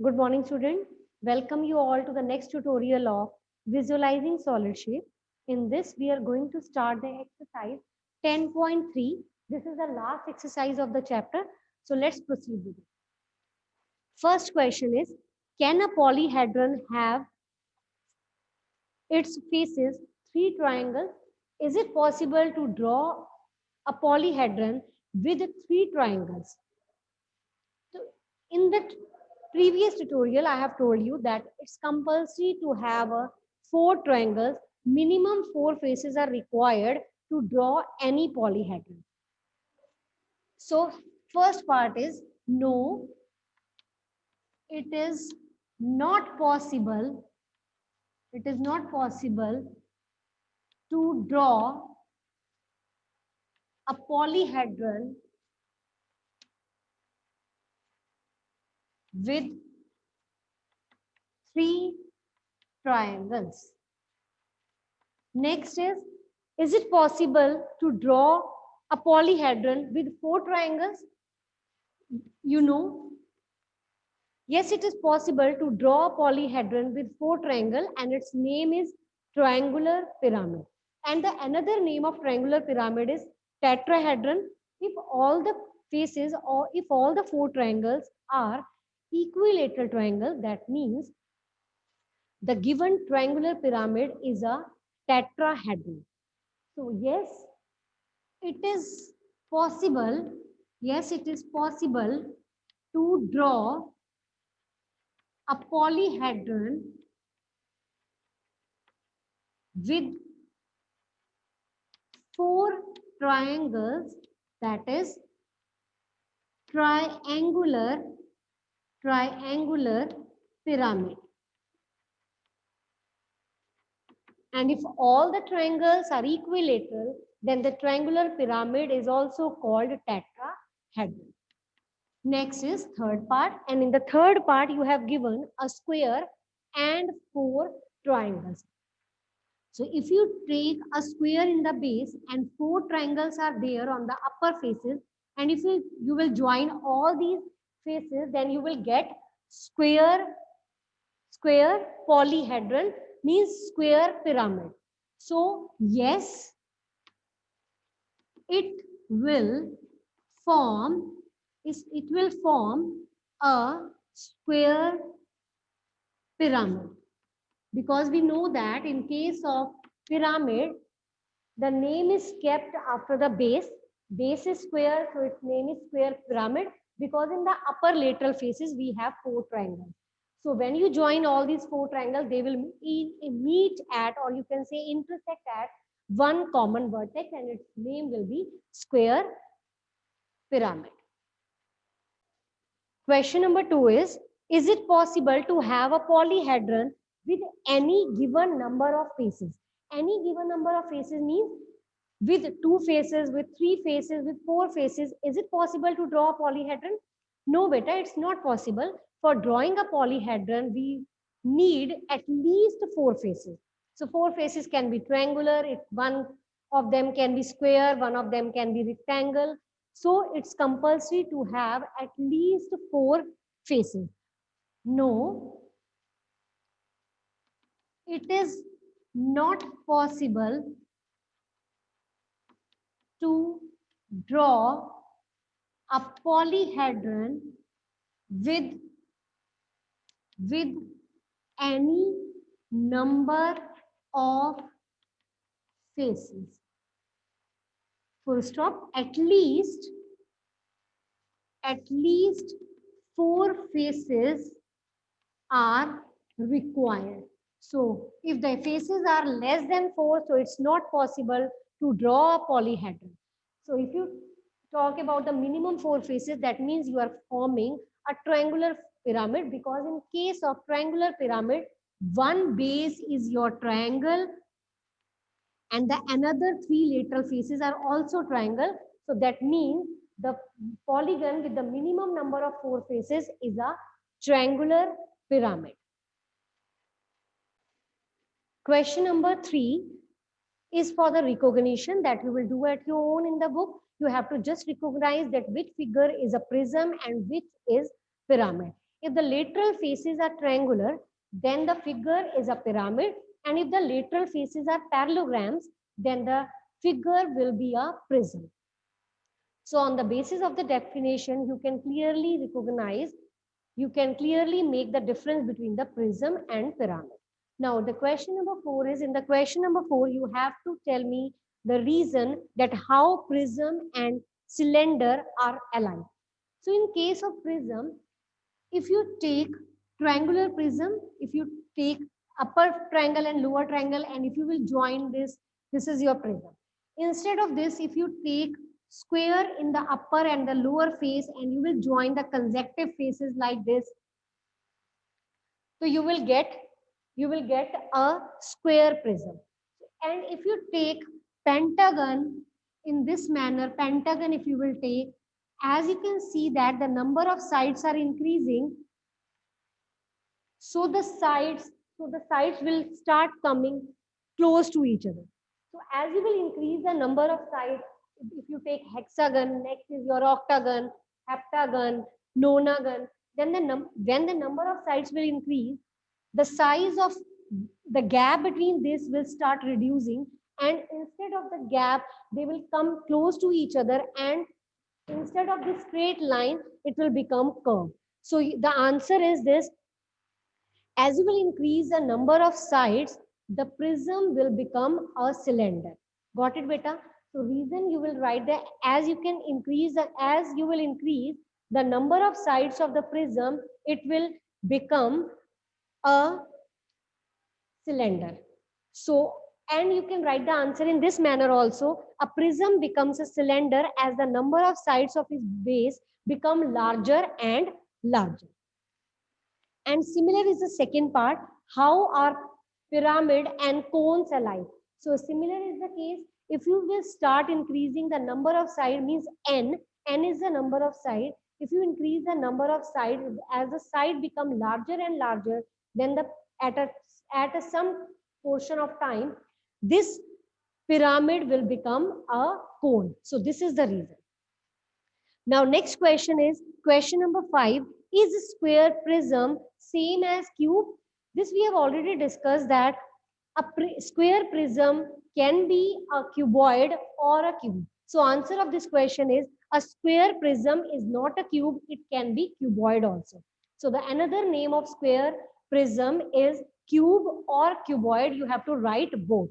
Good morning, student. Welcome you all to the next tutorial of visualizing solid shape. In this, we are going to start the exercise 10.3. This is the last exercise of the chapter. So let's proceed with it. First question is, can a polyhedron have its faces three triangles? Is it possible to draw a polyhedron with three triangles? So in the previous tutorial, I have told you that it's compulsory to have a four triangles. Minimum four faces are required to draw any polyhedron. So first part is no, it is not possible. It is not possible to draw a polyhedron with three triangles. Next is it possible to draw a polyhedron with four triangles? You know, yes, it is possible to draw a polyhedron with four triangle and its name is triangular pyramid. And the another name of triangular pyramid is tetrahedron. If all the faces or if all the four triangles are equilateral triangle, that means the given triangular pyramid is a tetrahedron. So yes, it is possible, yes, it is possible to draw a polyhedron with four triangles, that is triangular pyramid. And if all the triangles are equilateral, then the triangular pyramid is also called tetrahedron. Next is third part, and in the third part you have given a square and four triangles. So if you take a square in the base and four triangles are there on the upper faces, and if you will join all these faces, then you will get square polyhedron, means square pyramid. So yes, it will form a square pyramid, because we know that in case of pyramid, the name is kept after the base. Base is square, so its name is square pyramid, because in the upper lateral faces we have four triangles. So when you join all these four triangles, they will meet at, or you can say intersect at, one common vertex, and its name will be square pyramid. Question number 2 is it possible to have a polyhedron with any given number of faces? Any given number of faces means with two faces, with three faces, with four faces. Is it possible to draw a polyhedron? No, beta, it's not possible. For drawing a polyhedron, we need at least four faces. So four faces can be triangular, if one of them can be square, one of them can be rectangle. So it's compulsory to have at least four faces. No, it is not possible to draw a polyhedron with any number of faces. Full stop. At least four faces are required. So if the faces are less than four, so it's not possible to draw a polyhedron. So if you talk about the minimum four faces, that means you are forming a triangular pyramid, because in case of triangular pyramid, one base is your triangle and the another three lateral faces are also triangle. So that means the polygon with the minimum number of four faces is a triangular pyramid. Question number 3 is for the recognition that you will do at your own in the book. You have to just recognize that which figure is a prism and which is pyramid. If the lateral faces are triangular, then the figure is a pyramid. And if the lateral faces are parallelograms, then the figure will be a prism. So on the basis of the definition, you can clearly recognize, you can clearly make the difference between the prism and pyramid. Now, the question number 4 is, in the question number 4, you have to tell me the reason that how prism and cylinder are alike. So in case of prism, if you take triangular prism, if you take upper triangle and lower triangle, and if you will join this is your prism. Instead of this, if you take square in the upper and the lower face and you will join the consecutive faces like this, so you will get a square prism. And if you take pentagon in this manner, pentagon if you will take, as you can see that the number of sides are increasing, so the sides will start coming close to each other. So as you will increase the number of sides, if you take hexagon, next is your octagon, heptagon, nonagon, then when the number of sides will increase, the size of the gap between this will start reducing, and instead of the gap, they will come close to each other, and instead of this straight line, it will become curved. So the answer is this: as you will increase the number of sides, the prism will become a cylinder. Got it, beta? So reason you will write that as you will increase the number of sides of the prism, it will become a cylinder. So, and you can write the answer in this manner also. A prism becomes a cylinder as the number of sides of its base become larger and larger. And similar is the second part. How are pyramid and cones alike? So similar is the case. If you will start increasing the number of sides, means n is the number of sides. If you increase the number of sides, as the side become larger and larger, then at some portion of time, this pyramid will become a cone. So this is the reason. Now next question is question number 5. Is square prism same as cube? This we have already discussed that a square prism can be a cuboid or a cube. So answer of this question is a square prism is not a cube. It can be cuboid also. So the another name of square prism is cube or cuboid. You have to write both.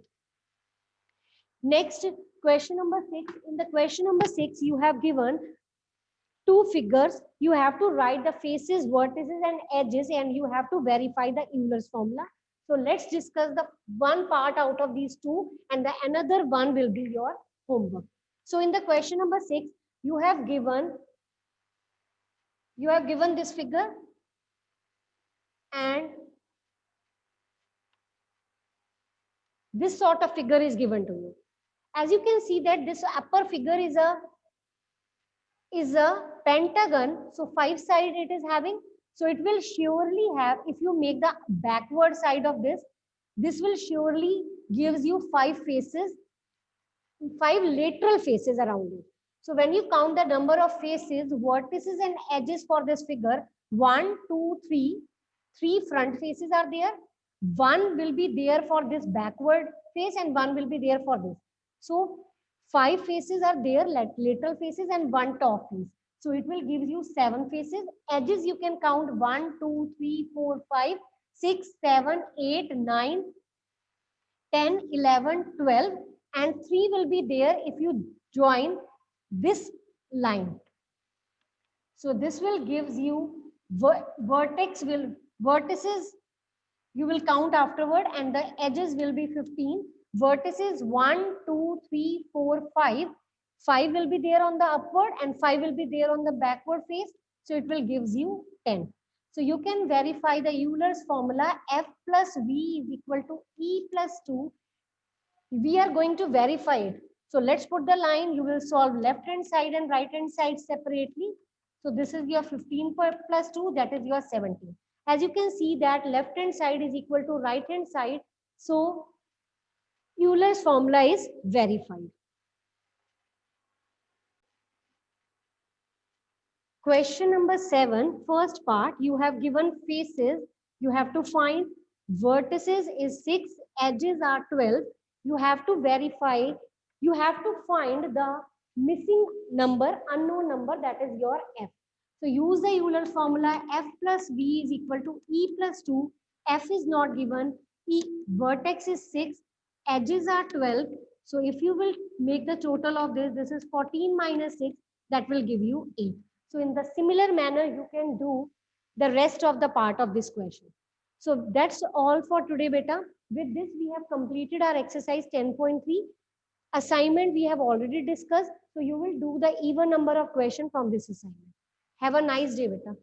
Next, question number 6. In the question number 6, you have given two figures. You have to write the faces, vertices, and edges, and you have to verify the Euler's formula. So let's discuss the one part out of these two, and the another one will be your homework. So in the question number 6, you have given this figure, and this sort of figure is given to you. As you can see that this upper figure is a pentagon. So 5 sides it is having. So it will surely have, if you make the backward side of this will surely gives you 5 faces, 5 lateral faces around it. So when you count the number of faces, vertices and edges for this figure, 1, 2, 3, 3 front faces are there. 1 will be there for this backward face and 1 will be there for this. So 5 faces are there, lateral faces, and 1 top face. So it will give you 7 faces. Edges you can count 1, 2, 3, 4, 5, 6, 7, 8, 9, 10, 11, 12, and 3 will be there if you join this line. So this will gives you vertices you will count afterward, and the edges will be 15. Vertices 1, 2, 3, 4, 5. 5 will be there on the upward and 5 will be there on the backward face. So it will gives you 10. So you can verify the Euler's formula. F plus V is equal to E plus 2. We are going to verify it. So let's put the line. You will solve left hand side and right hand side separately. So this is your 15 plus 2, that is your 17. As you can see that left hand side is equal to right hand side. So Euler's formula is verified. Question number 7, first part, you have given faces. You have to find vertices is 6, edges are 12. You have to verify, you have to find the missing number, unknown number, that is your f. So use the Euler formula, f plus v is equal to e plus 2. F is not given, e vertex is 6, edges are 12. So if you will make the total of this is 14 minus 6, that will give you 8. So in the similar manner, you can do the rest of the part of this question. So that's all for today, beta. With this, we have completed our exercise 10.3. Assignment we have already discussed. So you will do the even number of questions from this assignment. Have a nice day, beta.